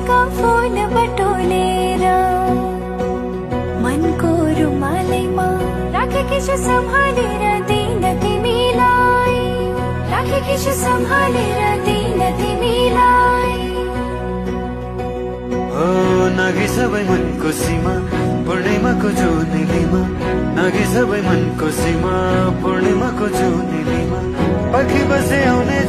का फोन बटोलेर मनको रुमालैमा राखेकी छु सम्हालेर दिन तिमीलाई, राखेकी छु सम्हालेर दिन तिमीलाई। ओ नागी सबै मनको सीमा पूर्णिमाको जुनेलीमा, नागी सबै मनको सीमा पूर्णिमाको जुनेलीमा, पाखी बसे आउने